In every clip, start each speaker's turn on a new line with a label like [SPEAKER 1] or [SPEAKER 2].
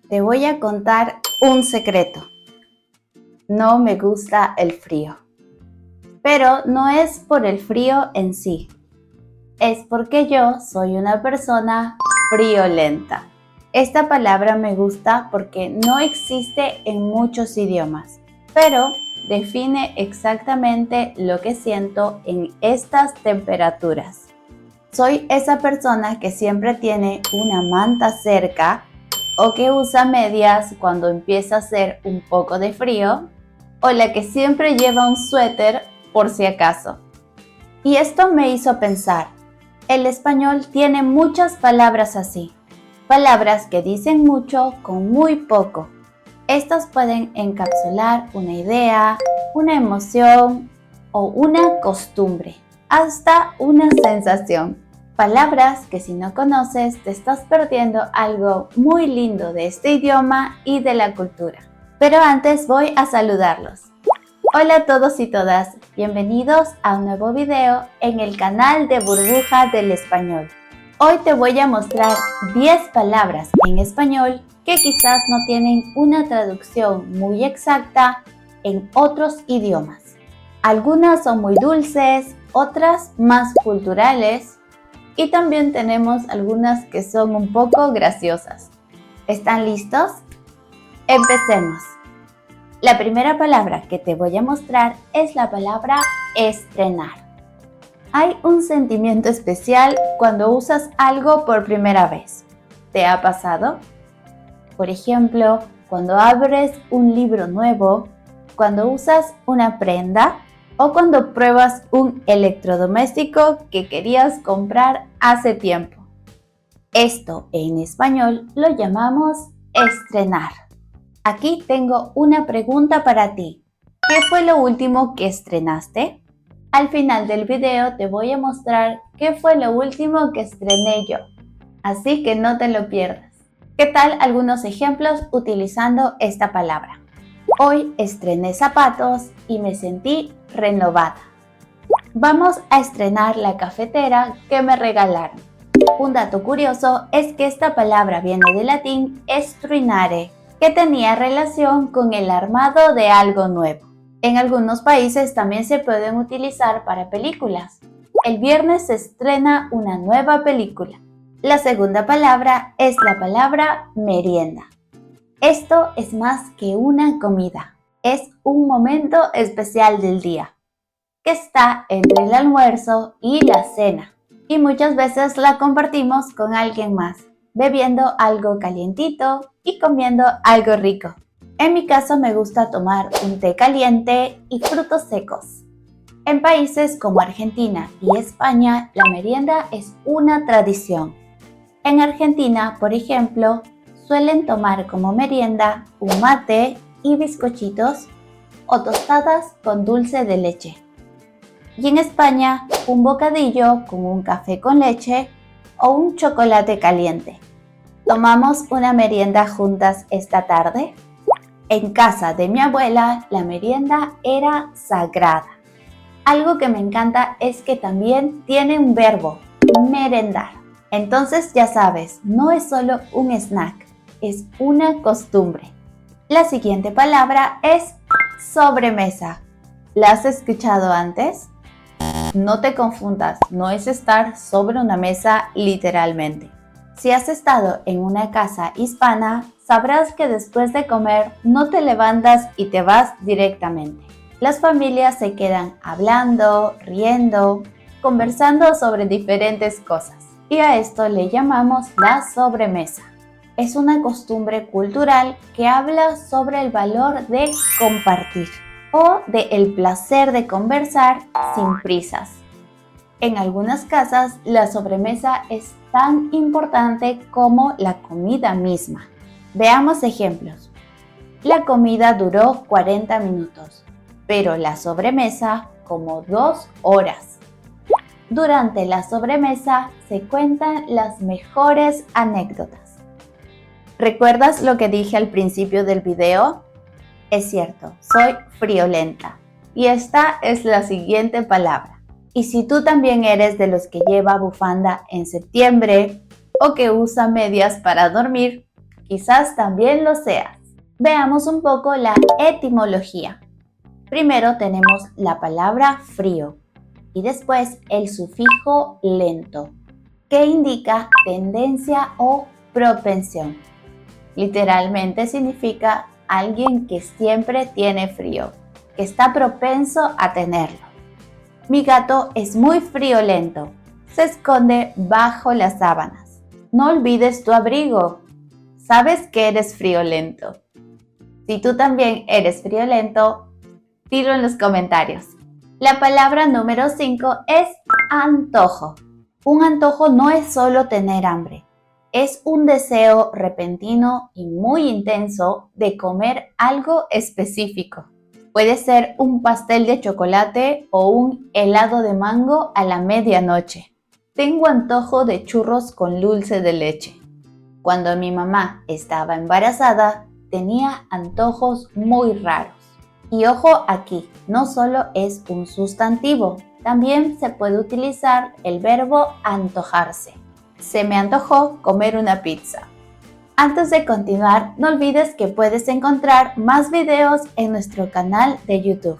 [SPEAKER 1] Te voy a contar un secreto. No me gusta el frío. Pero no es por el frío en sí. Es porque yo soy una persona friolenta. Esta palabra me gusta porque no existe en muchos idiomas, pero define exactamente lo que siento en estas temperaturas. Soy esa persona que siempre tiene una manta cerca o que usa medias cuando empieza a hacer un poco de frío, o la que siempre lleva un suéter por si acaso. Y esto me hizo pensar, el español tiene muchas palabras así, palabras que dicen mucho con muy poco. Estas pueden encapsular una idea, una emoción o una costumbre, hasta una sensación. Palabras que si no conoces te estás perdiendo algo muy lindo de este idioma y de la cultura. Pero antes voy a saludarlos. Hola a todos y todas, bienvenidos a un nuevo video en el canal de Burbuja del Español. Hoy te voy a mostrar 10 palabras en español que quizás no tienen una traducción muy exacta en otros idiomas. Algunas son muy dulces, otras más culturales, y también tenemos algunas que son un poco graciosas. ¿Están listos? Empecemos. La primera palabra que te voy a mostrar es la palabra estrenar. Hay un sentimiento especial cuando usas algo por primera vez. ¿Te ha pasado? Por ejemplo, cuando abres un libro nuevo, cuando usas una prenda, o cuando pruebas un electrodoméstico que querías comprar hace tiempo. Esto en español lo llamamos estrenar. Aquí tengo una pregunta para ti. ¿Qué fue lo último que estrenaste? Al final del video te voy a mostrar qué fue lo último que estrené yo. Así que no te lo pierdas. ¿Qué tal algunos ejemplos utilizando esta palabra? Hoy estrené zapatos y me sentí renovada. Vamos a estrenar la cafetera que me regalaron. Un dato curioso es que esta palabra viene del latín estrenare, que tenía relación con el armado de algo nuevo. En algunos países también se pueden utilizar para películas. El viernes se estrena una nueva película. La segunda palabra es la palabra merienda. Esto es más que una comida, es un momento especial del día, que está entre el almuerzo y la cena, y muchas veces la compartimos con alguien más, bebiendo algo calientito y comiendo algo rico. En mi caso me gusta tomar un té caliente y frutos secos. En países como Argentina y España, la merienda es una tradición. En Argentina, por ejemplo, suelen tomar como merienda un mate y bizcochitos o tostadas con dulce de leche. Y en España, un bocadillo con un café con leche o un chocolate caliente. ¿Tomamos una merienda juntas esta tarde? En casa de mi abuela, la merienda era sagrada. Algo que me encanta es que también tiene un verbo, merendar. Entonces ya sabes, no es solo un snack, es una costumbre. La siguiente palabra es sobremesa. ¿La has escuchado antes? No te confundas, no es estar sobre una mesa literalmente. Si has estado en una casa hispana, sabrás que después de comer no te levantas y te vas directamente. Las familias se quedan hablando, riendo, conversando sobre diferentes cosas. Y a esto le llamamos la sobremesa. Es una costumbre cultural que habla sobre el valor de compartir o de el placer de conversar sin prisas. En algunas casas, la sobremesa es tan importante como la comida misma. Veamos ejemplos. La comida duró 40 minutos, pero la sobremesa como 2 horas. Durante la sobremesa se cuentan las mejores anécdotas. ¿Recuerdas lo que dije al principio del video? Es cierto, soy friolenta. Y esta es la siguiente palabra. Y si tú también eres de los que lleva bufanda en septiembre o que usa medias para dormir, quizás también lo seas. Veamos un poco la etimología. Primero tenemos la palabra frío y después el sufijo lento, que indica tendencia o propensión. Literalmente significa alguien que siempre tiene frío, que está propenso a tenerlo. Mi gato es muy friolento. Se esconde bajo las sábanas. No olvides tu abrigo. Sabes que eres friolento. Si tú también eres friolento, dilo en los comentarios. La palabra número 5 es antojo. Un antojo no es solo tener hambre. Es un deseo repentino y muy intenso de comer algo específico. Puede ser un pastel de chocolate o un helado de mango a la medianoche. Tengo antojo de churros con dulce de leche. Cuando mi mamá estaba embarazada, tenía antojos muy raros. Y ojo aquí, no solo es un sustantivo, también se puede utilizar el verbo antojarse. Se me antojó comer una pizza. Antes de continuar, no olvides que puedes encontrar más videos en nuestro canal de YouTube.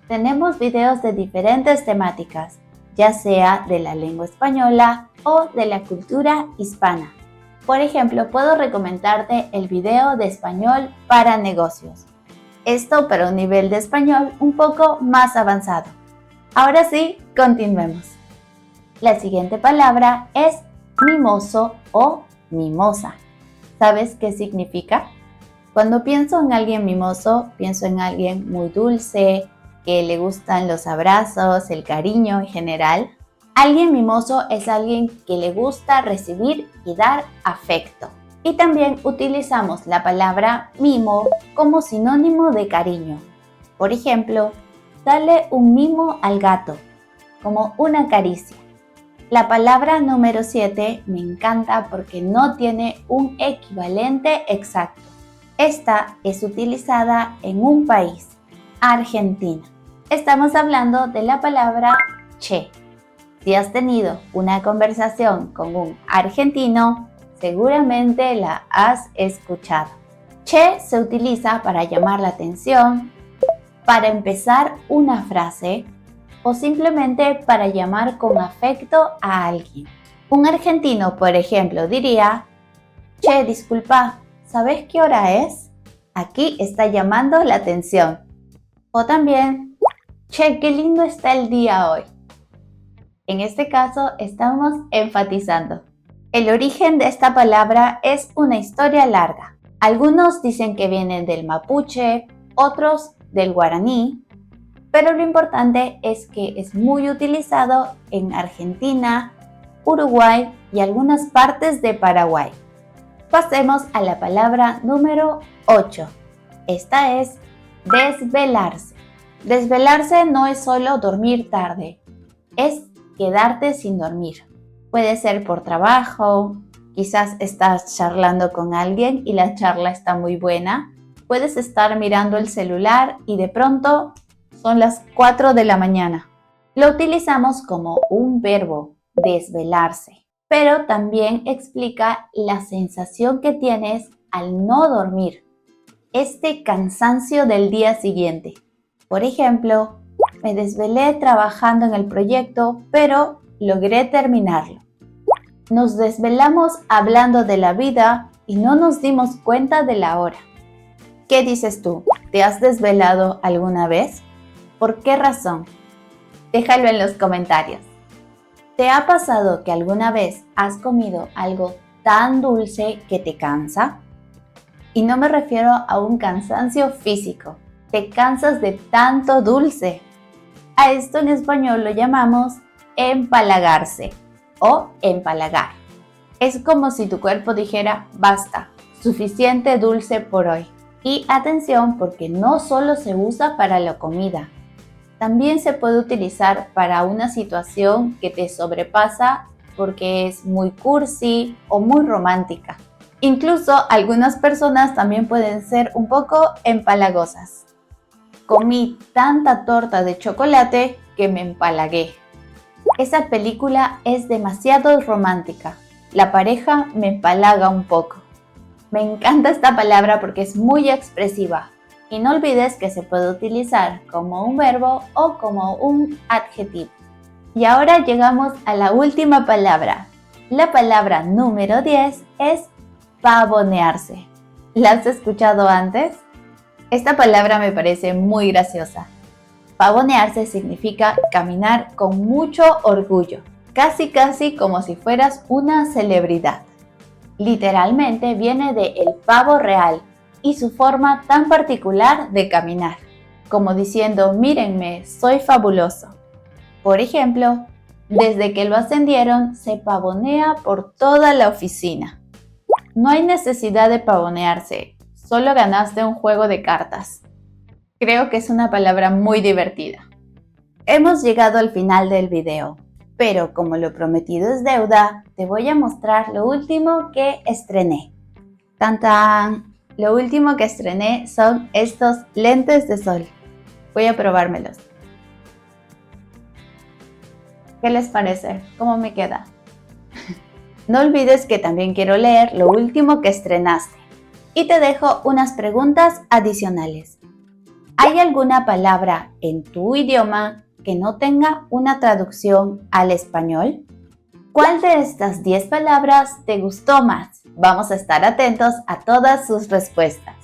[SPEAKER 1] Tenemos videos de diferentes temáticas, ya sea de la lengua española o de la cultura hispana. Por ejemplo, puedo recomendarte el video de español para negocios. Esto para un nivel de español un poco más avanzado. Ahora sí, continuemos. La siguiente palabra es mimoso o mimosa. ¿Sabes qué significa? Cuando pienso en alguien mimoso, pienso en alguien muy dulce, que le gustan los abrazos, el cariño en general. Alguien mimoso es alguien que le gusta recibir y dar afecto. Y también utilizamos la palabra mimo como sinónimo de cariño. Por ejemplo, dale un mimo al gato, como una caricia. La palabra número 7 me encanta porque no tiene un equivalente exacto. Esta es utilizada en un país, Argentina. Estamos hablando de la palabra che. Si has tenido una conversación con un argentino, seguramente la has escuchado. Che se utiliza para llamar la atención, para empezar una frase o simplemente para llamar con afecto a alguien. Un argentino, por ejemplo, diría: che, disculpa, ¿sabes qué hora es? Aquí está llamando la atención. O también: che, qué lindo está el día hoy. En este caso estamos enfatizando. El origen de esta palabra es una historia larga. Algunos dicen que viene del mapuche, otros del guaraní, pero lo importante es que es muy utilizado en Argentina, Uruguay y algunas partes de Paraguay. Pasemos a la palabra número 8. Esta es desvelarse. Desvelarse no es solo dormir tarde, es quedarte sin dormir. Puede ser por trabajo, quizás estás charlando con alguien y la charla está muy buena. Puedes estar mirando el celular y de pronto son las 4 de la mañana. Lo utilizamos como un verbo, desvelarse, pero también explica la sensación que tienes al no dormir, este cansancio del día siguiente. Por ejemplo, me desvelé trabajando en el proyecto, pero logré terminarlo. Nos desvelamos hablando de la vida y no nos dimos cuenta de la hora. ¿Qué dices tú? ¿Te has desvelado alguna vez? ¿Por qué razón? Déjalo en los comentarios. ¿Te ha pasado que alguna vez has comido algo tan dulce que te cansa? Y no me refiero a un cansancio físico. Te cansas de tanto dulce. A esto en español lo llamamos empalagarse o empalagar. Es como si tu cuerpo dijera: basta, suficiente dulce por hoy. Y atención, porque no solo se usa para la comida. También se puede utilizar para una situación que te sobrepasa porque es muy cursi o muy romántica. Incluso algunas personas también pueden ser un poco empalagosas. Comí tanta torta de chocolate que me empalagué. Esa película es demasiado romántica. La pareja me empalaga un poco. Me encanta esta palabra porque es muy expresiva. Y no olvides que se puede utilizar como un verbo o como un adjetivo. Y ahora llegamos a la última palabra. La palabra número 10 es pavonearse. ¿La has escuchado antes? Esta palabra me parece muy graciosa. Pavonearse significa caminar con mucho orgullo, casi como si fueras una celebridad. Literalmente viene de el pavo real y su forma tan particular de caminar, como diciendo, mírenme, soy fabuloso. Por ejemplo, desde que lo ascendieron, se pavonea por toda la oficina. No hay necesidad de pavonearse, solo ganaste un juego de cartas. Creo que es una palabra muy divertida. Hemos llegado al final del video, pero como lo prometido es deuda, te voy a mostrar lo último que estrené. ¡Tan tan! Lo último que estrené son estos lentes de sol. Voy a probármelos. ¿Qué les parece? ¿Cómo me queda? No olvides que también quiero leer lo último que estrenaste. Y te dejo unas preguntas adicionales. ¿Hay alguna palabra en tu idioma que no tenga una traducción al español? ¿Cuál de estas 10 palabras te gustó más? Vamos a estar atentos a todas sus respuestas.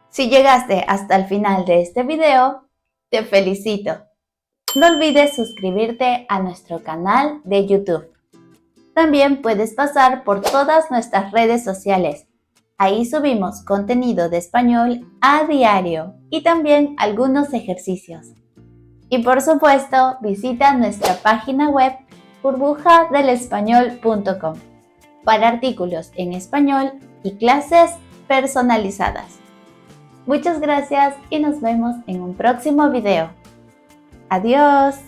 [SPEAKER 1] Si llegaste hasta el final de este video, te felicito. No olvides suscribirte a nuestro canal de YouTube. También puedes pasar por todas nuestras redes sociales. Ahí subimos contenido de español a diario y también algunos ejercicios. Y por supuesto, visita nuestra página web burbujadelespañol.com para artículos en español y clases personalizadas. Muchas gracias y nos vemos en un próximo video. ¡Adiós!